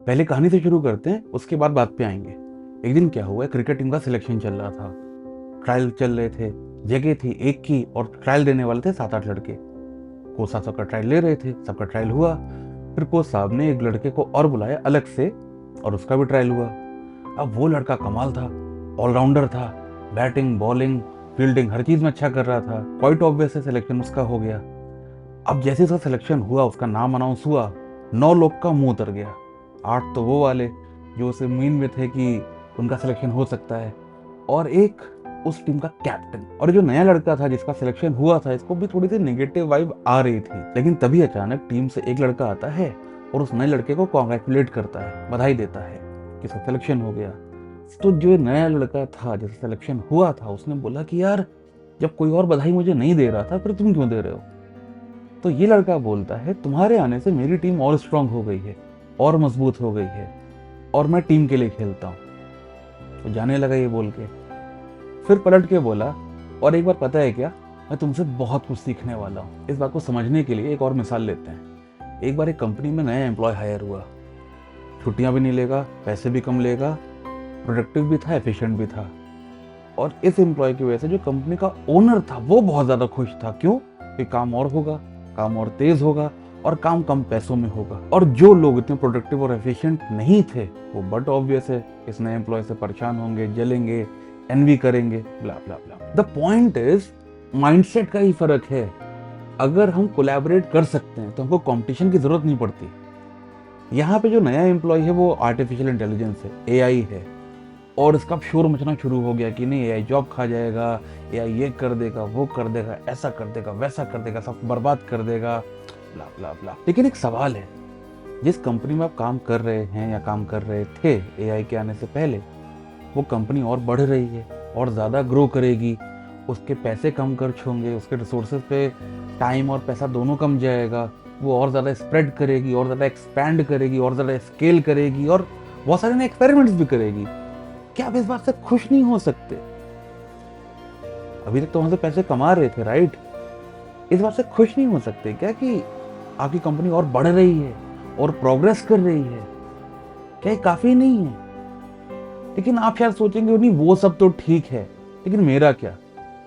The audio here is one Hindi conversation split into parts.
पहले कहानी से शुरू करते हैं, उसके बाद बात पे आएंगे। एक दिन क्या हुआ, क्रिकेट टीम का सिलेक्शन चल रहा था, ट्रायल चल रहे थे। जगह थी एक की और ट्रायल देने वाले थे 7-8 लड़के। कोच साहब सबका ट्रायल ले रहे थे, सबका ट्रायल हुआ। फिर कोच साहब ने एक लड़के को और बुलाया अलग से और उसका भी ट्रायल हुआ। अब वो लड़का कमाल था, ऑलराउंडर था, बैटिंग बॉलिंग फील्डिंग हर चीज में अच्छा कर रहा था। क्वाइट ऑब्वियस है सिलेक्शन उसका हो गया। अब जैसे उसका सिलेक्शन हुआ, उसका नाम अनाउंस हुआ, 9 लोग का मुंह उतर गया। 8 तो वो वाले जो उसे उम्मीद में थे कि उनका सिलेक्शन हो सकता है, और एक उस टीम का कैप्टन। और जो नया लड़का था जिसका सिलेक्शन हुआ था, इसको भी थोड़ी सी नेगेटिव वाइब आ रही थी। लेकिन तभी अचानक टीम से एक लड़का आता है और उस नए लड़के को कॉन्ग्रेचुलेट करता है, बधाई देता है कि उसका सिलेक्शन हो गया। तो जो नया लड़का था जिसका सिलेक्शन हुआ था, उसने बोला कि यार जब कोई और बधाई मुझे नहीं दे रहा था, फिर तुम क्यों दे रहे हो? तो ये लड़का बोलता है, तुम्हारे आने से मेरी टीम और स्ट्रांग हो गई है, और मजबूत हो गई है, और मैं टीम के लिए खेलता हूँ। तो जाने लगा ये बोल के। फिर पलट के बोला, और एक बार पता है क्या, मैं तुमसे बहुत कुछ सीखने वाला हूँ। इस बात को समझने के लिए एक और मिसाल लेते हैं। एक बार एक कंपनी में नया एम्प्लॉय हायर हुआ, छुट्टियां भी नहीं लेगा, पैसे भी कम लेगा, प्रोडक्टिव भी था, एफिशिएंट भी था। और इस एम्प्लॉय की वजह से जो कंपनी का ओनर था वो बहुत ज्यादा खुश था। क्यों? कि काम और होगा, काम और तेज होगा, और काम कम पैसों में होगा। और जो लोग इतने प्रोडक्टिव और एफिशिएंट नहीं थे, वो बट ऑब्वियस है इस नए एम्प्लॉय से परेशान होंगे, जलेंगे, एनवी करेंगे, ब्ला ब्ला ब्ला। द पॉइंट इज, माइंडसेट का ही फर्क है। अगर हम कोलैबोरेट कर सकते हैं तो हमको कंपटीशन की जरूरत नहीं पड़ती। यहाँ पे जो नया एम्प्लॉय है वो आर्टिफिशियल इंटेलिजेंस है, एआई है, और इसका अब शोर मचना शुरू हो गया कि नहीं एआई जॉब खा जाएगा, एआई ये कर देगा, वो कर देगा, ऐसा कर देगा, वैसा कर देगा, सब बर्बाद कर देगा, ब्ला ब्ला ब्ला। लेकिन एक सवाल है, जिस कंपनी में आप काम कर रहे हैं या काम कर रहे थे एआई के आने से पहले, वो कंपनी और बढ़ रही है और ज़्यादा ग्रो करेगी, उसके पैसे कम खर्च होंगे, उसके रिसोर्सेज पे टाइम और पैसा दोनों कम जाएगा, वो और ज़्यादा स्प्रेड करेगी, और ज़्यादा एक्सपैंड करेगी, और ज़्यादा स्केल करेगी, और बहुत सारे नए एक्सपेरिमेंट्स भी करेगी। क्या आप इस बात से खुश नहीं हो सकते? अभी तक तो वहां से पैसे कमा रहे थे, राइट? इस बात से खुश नहीं हो सकते क्या कि आपकी कंपनी और बढ़ रही है और प्रोग्रेस कर रही है? क्या ये काफी नहीं है? लेकिन आप शायद सोचेंगे नहीं वो सब तो ठीक है, लेकिन मेरा क्या?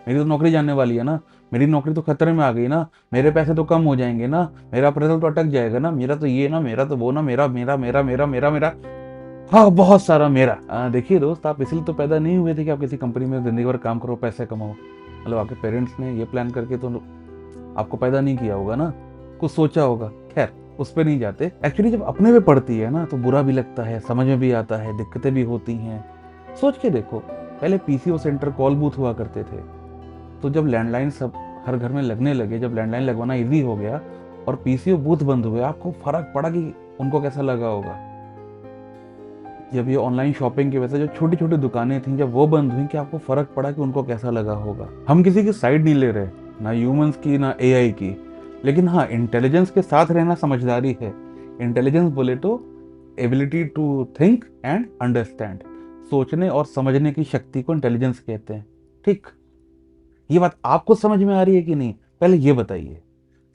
मेरी तो नौकरी जाने वाली है ना, मेरी नौकरी तो खतरे में आ गई ना, मेरे पैसे तो कम हो जाएंगे ना, मेरा अप्रेजल तो अटक जाएगा ना, मेरा तो ये ना, मेरा तो वो ना, मेरा मेरा मेरा मेरा मेरा मेरा, हाँ बहुत सारा मेरा। देखिए दोस्त, आप इसलिए तो पैदा नहीं हुए थे कि आप किसी कंपनी में जिंदगी भर काम करो, पैसे कमाओ। मतलब आपके पेरेंट्स ने ये प्लान करके तो आपको पैदा नहीं किया होगा ना, कुछ सोचा होगा। खैर, उस पर नहीं जाते। एक्चुअली जब अपने पे पड़ती है ना तो बुरा भी लगता है, समझ में भी आता है, दिक्कतें भी होती हैं। सोच के देखो, पहले पीसीओ सेंटर कॉल बूथ हुआ करते थे, तो जब लैंडलाइन सब हर घर में लगने लगे, जब लैंडलाइन लगवाना ईजी हो गया और पीसीओ बूथ बंद हुए, आपको फर्क पड़ा कि उनको कैसा लगा होगा? जब ये ऑनलाइन शॉपिंग की वजह से जो छोटी छोटी दुकानें थी, जब वो बंद हुई, कि आपको फर्क पड़ा कि उनको कैसा लगा होगा? हम किसी की साइड नहीं ले रहे, ना ह्यूमंस की ना एआई की, लेकिन हाँ, इंटेलिजेंस के साथ रहना समझदारी है। इंटेलिजेंस बोले तो ability to think and understand, सोचने और समझने की शक्ति को इंटेलिजेंस कहते हैं। ठीक, ये बात आपको समझ में आ रही है कि नहीं? पहले ये बताइए।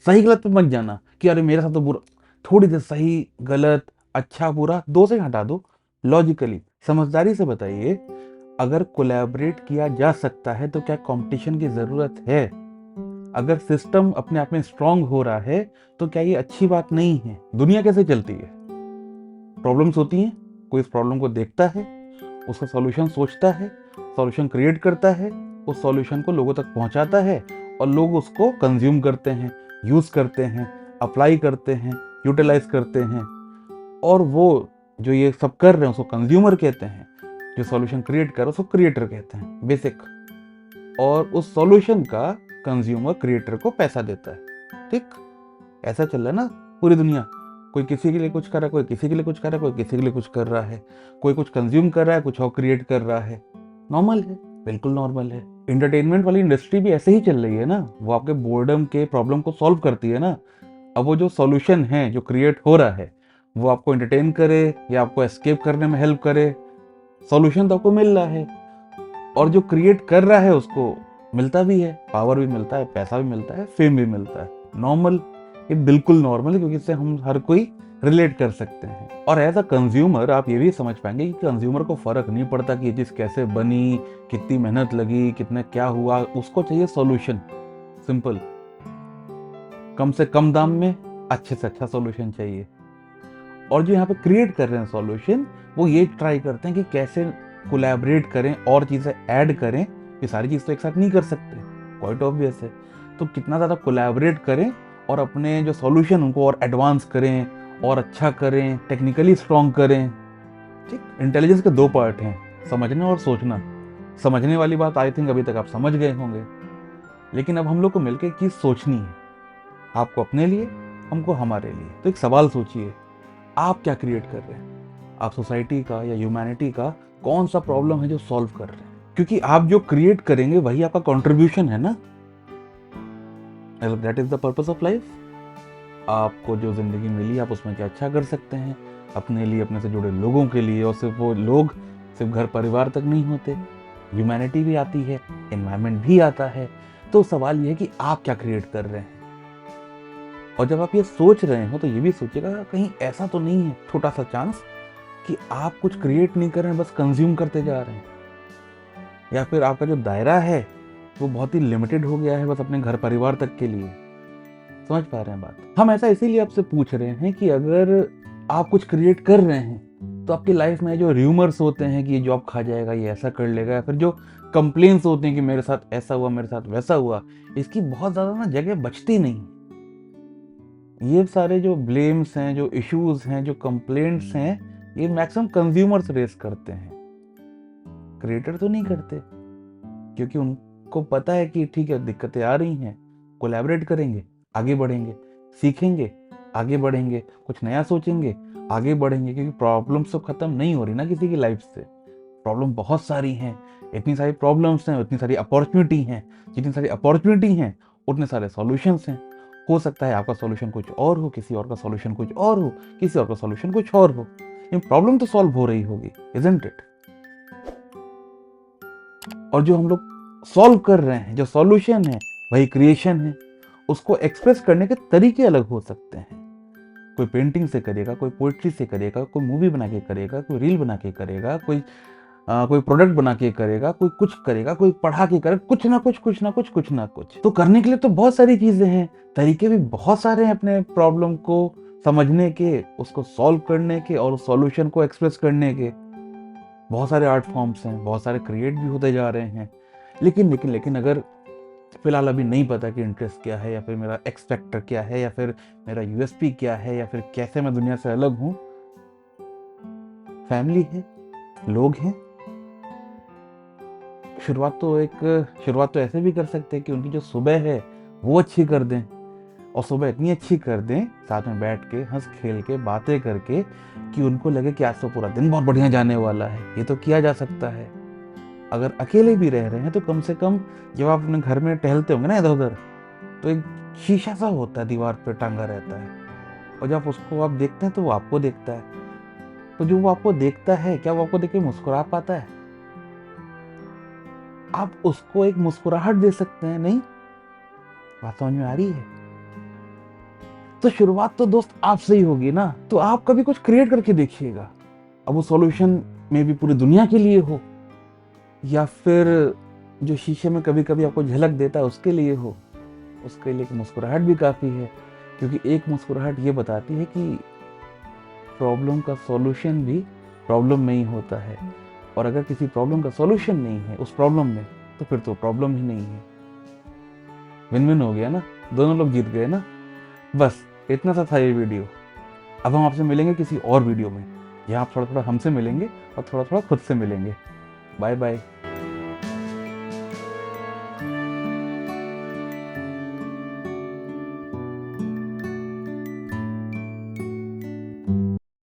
सही गलत पे मत जाना कि अरे मेरे साथ तो बुरा। थोड़ी देर सही गलत अच्छा बुरा दो से हटा दो, लॉजिकली समझदारी से बताइए। अगर कोलैबोरेट किया जा सकता है तो क्या कंपटीशन की जरूरत है? अगर सिस्टम अपने आप में स्ट्रांग हो रहा है तो क्या ये अच्छी बात नहीं है? दुनिया कैसे चलती है? प्रॉब्लम्स होती हैं, कोई इस प्रॉब्लम को देखता है, उसका सॉल्यूशन सोचता है, सॉल्यूशन क्रिएट करता है, उस सॉल्यूशन को लोगों तक पहुंचाता है, और लोग उसको कंज्यूम करते हैं, यूज करते हैं, अप्लाई करते हैं, यूटिलाइज करते हैं। और वो जो ये सब कर रहे हैं उसको कंज्यूमर कहते हैं, जो सॉल्यूशन क्रिएट कर रहे हैं उसको क्रिएटर कहते हैं, बेसिक। और उस सॉल्यूशन का कंज्यूमर क्रिएटर को पैसा देता है। ठीक, ऐसा चल रहा है ना पूरी दुनिया। कोई किसी के लिए कुछ कर रहा है, कोई किसी के लिए कुछ कर रहा है, कोई किसी के लिए कुछ कर रहा है, कोई कुछ कंज्यूम कर रहा है, कुछ और क्रिएट कर रहा है। नॉर्मल है, बिल्कुल नॉर्मल है। इंटरटेनमेंट वाली इंडस्ट्री भी ऐसे ही चल रही है ना, वो आपके बोर्डम के प्रॉब्लम को सॉल्व करती है ना। अब वो जो सॉल्यूशन है जो क्रिएट हो रहा है, वो आपको एंटरटेन करे या आपको एस्केप करने में हेल्प करे, सॉल्यूशन तो आपको मिल रहा है। और जो क्रिएट कर रहा है उसको मिलता भी है, पावर भी मिलता है, पैसा भी मिलता है, फेम भी मिलता है। नॉर्मल, ये बिल्कुल नॉर्मल है, क्योंकि इससे हम हर कोई रिलेट कर सकते हैं। और एज अ कंज्यूमर आप ये भी समझ पाएंगे कि कंज्यूमर को फ़र्क नहीं पड़ता कि ये चीज़ कैसे बनी, कितनी मेहनत लगी, कितने क्या हुआ, उसको चाहिए सॉल्यूशन, सिंपल, कम से कम दाम में अच्छे से अच्छा सॉल्यूशन चाहिए। और जो यहाँ पे क्रिएट कर रहे हैं सॉल्यूशन, वो ये ट्राई करते हैं कि कैसे कोलैबोरेट करें और चीज़ें ऐड करें। ये सारी चीज़ तो एक साथ नहीं कर सकते, क्वाइट ऑब्वियस है। तो कितना ज़्यादा कोलैबोरेट करें और अपने जो सॉल्यूशन उनको और एडवांस करें और अच्छा करें, टेक्निकली स्ट्रॉन्ग करें। ठीक, इंटेलिजेंस के दो पार्ट हैं, समझना और सोचना। समझने वाली बात आई थिंक अभी तक आप समझ गए होंगे, लेकिन अब हम लोग को मिलकर एक चीज़ सोचनी है, आपको अपने लिए, हमको हमारे लिए। तो एक सवाल सोचिए, आप क्या क्रिएट कर रहे हैं? आप सोसाइटी का या ह्यूमैनिटी का कौन सा प्रॉब्लम है जो सॉल्व कर रहे हैं? क्योंकि आप जो क्रिएट करेंगे वही आपका कंट्रीब्यूशन है ना। That is the purpose of life. आपको जो जिंदगी मिली आप उसमें क्या अच्छा कर सकते हैं अपने लिए, अपने से जुड़े लोगों के लिए। और सिर्फ वो लोग सिर्फ घर परिवार तक नहीं होते, ह्यूमैनिटी भी आती है, एनवायरनमेंट भी आता है। तो सवाल ये है कि आप क्या क्रिएट कर रहे हैं। और जब आप ये सोच रहे हो तो ये भी सोचिएगा कहीं ऐसा तो नहीं है छोटा सा चांस कि आप कुछ क्रिएट नहीं कर रहे हैं, बस कंज्यूम करते जा रहे हैं, या फिर आपका जो दायरा है वो बहुत ही लिमिटेड हो गया है बस अपने घर परिवार तक के लिए। समझ पा रहे हैं बात? हम ऐसा इसीलिए आपसे पूछ रहे हैं कि अगर आप कुछ क्रिएट कर रहे हैं तो आपकी लाइफ में जो र्यूमर्स होते हैं कि ये जॉब खा जाएगा, ये ऐसा कर लेगा, या फिर जो कंप्लेन्स होते हैं कि मेरे साथ ऐसा हुआ, मेरे साथ वैसा हुआ, इसकी बहुत ज़्यादा ना जगह बचती नहीं। ये सारे जो ब्लेम्स हैं, जो इश्यूज हैं, जो कंप्लेंट्स हैं, ये मैक्सिमम कंज्यूमर्स रेस करते हैं, क्रिएटर तो नहीं करते। क्योंकि उनको पता है कि ठीक है दिक्कतें आ रही हैं, कोलैबोरेट करेंगे, आगे बढ़ेंगे, सीखेंगे, आगे बढ़ेंगे, कुछ नया सोचेंगे, आगे बढ़ेंगे। क्योंकि प्रॉब्लम्स तो खत्म नहीं हो रही ना किसी की लाइफ से, प्रॉब्लम बहुत सारी हैं। इतनी सारी प्रॉब्लम्स हैं, इतनी सारी अपॉर्चुनिटी हैं, जितनी सारी अपॉर्चुनिटी हैं उतने सारे सॉल्यूशंस हैं। हो सकता है आपका सॉल्यूशन कुछ और हो, किसी और का सॉल्यूशन कुछ और हो, किसी और का सॉल्यूशन कुछ और हो, लेकिन प्रॉब्लम तो सॉल्व हो रही होगी, इजंट इट? और जो हम लोग सॉल्व कर रहे हैं, जो सॉल्यूशन है वही क्रिएशन है। उसको एक्सप्रेस करने के तरीके अलग हो सकते हैं। कोई पेंटिंग से करेगा, कोई पोइट्री से करेगा, कोई मूवी बना के करेगा, कोई रील बना के करेगा, कोई प्रोडक्ट बना के करेगा, कोई कुछ करेगा, कोई पढ़ा के करेगा, कुछ ना कुछ, कुछ ना कुछ, कुछ ना कुछ। तो करने के लिए तो बहुत सारी चीजें हैं, तरीके भी बहुत सारे हैं अपने प्रॉब्लम को समझने के, उसको सॉल्व करने के और उस सॉल्यूशन को एक्सप्रेस करने के। बहुत सारे आर्ट फॉर्म्स हैं, बहुत सारे क्रिएट भी होते जा रहे हैं। लेकिन अगर फिलहाल अभी नहीं पता कि इंटरेस्ट क्या है, या फिर मेरा एक्स फैक्टर क्या है, या फिर मेरा यूएसपी क्या है, या फिर कैसे मैं दुनिया से अलग हूं, फैमिली है, लोग हैं। शुरुआत तो ऐसे भी कर सकते हैं कि उनकी जो सुबह है वो अच्छी कर दें, और सुबह इतनी अच्छी कर दें साथ में बैठ के हंस खेल के बातें करके कि उनको लगे कि आज तो पूरा दिन बहुत बढ़िया जाने वाला है। ये तो किया जा सकता है। अगर अकेले भी रह रहे हैं तो कम से कम जब आप अपने घर में टहलते होंगे ना इधर उधर, तो एक शीशा सा होता है दीवार पे टांगा रहता है, और जब उसको आप देखते हैं तो वो आपको देखता है। तो जो वो आपको देखता है, क्या वो आपको देख के मुस्कुरा पाता है? आप उसको एक मुस्कुराहट दे सकते हैं, नहीं? बात समझ में आ रही है? तो शुरुआत तो दोस्त आपसे ही होगी ना। तो आप कभी कुछ क्रिएट करके देखिएगा। अब वो सॉल्यूशन में भी पूरी दुनिया के लिए हो, या फिर जो शीशे में कभी कभी आपको झलक देता है उसके लिए हो, उसके लिए एक मुस्कुराहट भी काफ़ी है। क्योंकि एक मुस्कुराहट ये बताती है कि प्रॉब्लम का सॉल्यूशन भी प्रॉब्लम में ही होता है, और अगर किसी प्रॉब्लम का सॉल्यूशन नहीं है उस प्रॉब्लम में, तो फिर तो प्रॉब्लम ही नहीं है। विन विन हो गया ना, दोनों लोग जीत गए ना। बस इतना सा था ये वीडियो। अब हम आपसे मिलेंगे किसी और वीडियो में, यहाँ आप थोड़ा थोड़ा हमसे मिलेंगे और थोड़ा थोड़ा खुद से मिलेंगे। Bye bye.